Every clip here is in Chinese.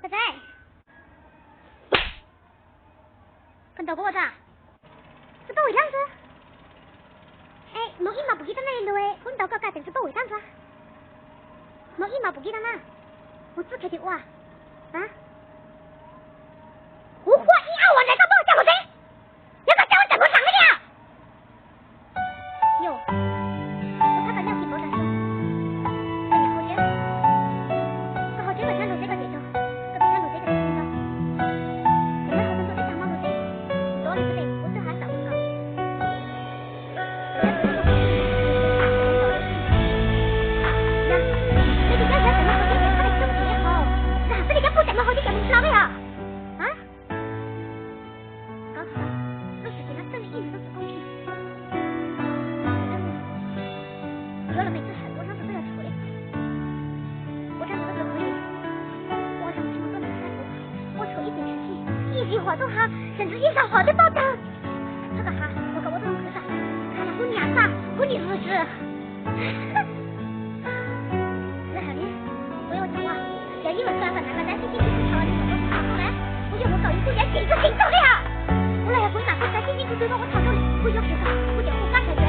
仔仔，看到过咋？是多位样子？哎，侬一毛不记得那的喂，看到个家庭是多位样子？侬一毛不记得那？我只看见我啊？无话一二，我来到报叫我谁？要不叫我怎么上的呀？哟，我看到尿皮包大叔，哎呀，好久，我好久没看到这个节奏，这边看到这个节奏，我们好像都在想猫的谁，多了不对，不是还找不到。呀，你哋家姐怎么好啲嘅？他哋中意好，嗱，你哋家夫怎么好啲嘅？唔知道嘅呀？有了每次很多上次都要处理，我这样子的可以，我上什么都没在乎，我处一点事情，一句话都好，甚至一场好的报道。这个哈，我搞我这种可傻，看了我娘啥，我女儿子。那好呢，我要讲话，要因为三个男的在星期天吵你什么不吵出来，我要我搞一个人顶住顶住的呀！我来要滚哪个在星期天对着我吵出来，我要赔偿，我叫我干解决。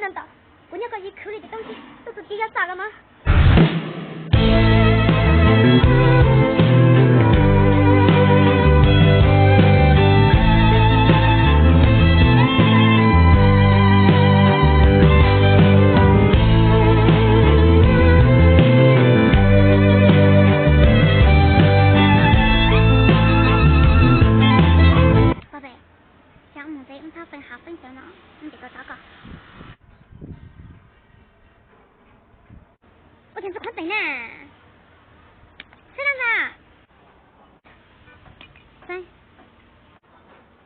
难道我那个一口里的东西都是低压榨了吗？宝贝，想唔使他分下分享呢，你这个咋个？我想吃宽粉呢，这样子。3、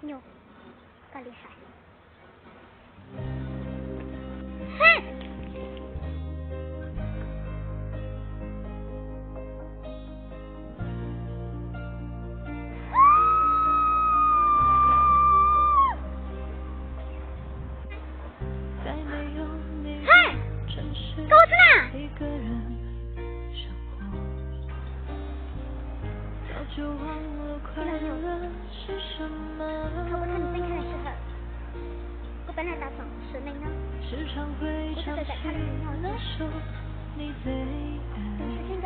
6，够厉害。给我吃呢！可我看你分开的时候，我本来打算是那个，我是在他的身上的，但是现在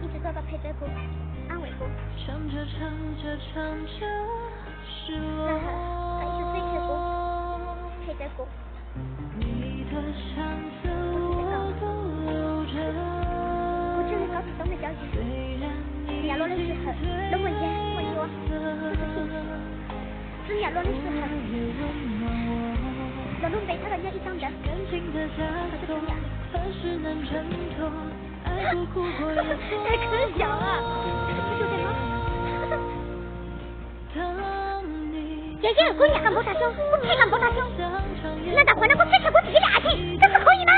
一直做个陪着过，安慰过，然后他一直追着过，陪着过。我真的搞不懂的交集。压落的时候，都问我，这是信息。是压落的时候，老龙被他人家一张人，他是怎样？太可笑了，不就这吗？姐姐，我两个摩大兄，我配个摩大兄，难道还能够追求我自己的爱情？这是可以吗？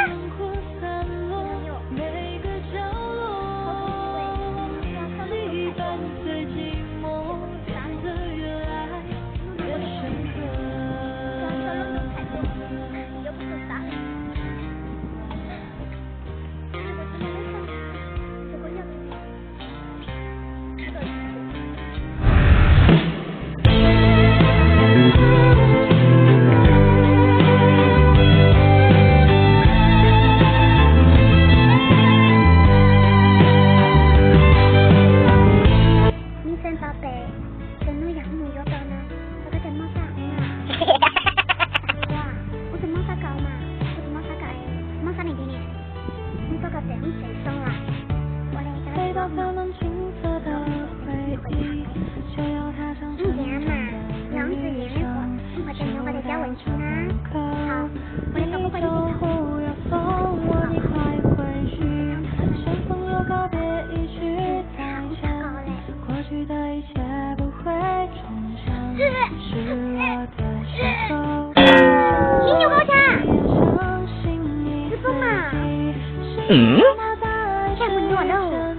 再问我喽，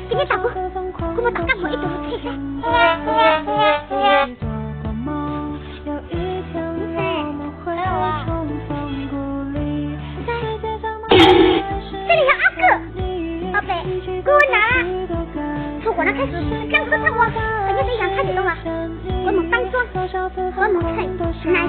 今天大哥，我们大干活一定要退下。开始骗子的骗我，也得让他知道了，我们搬砖，我们趁男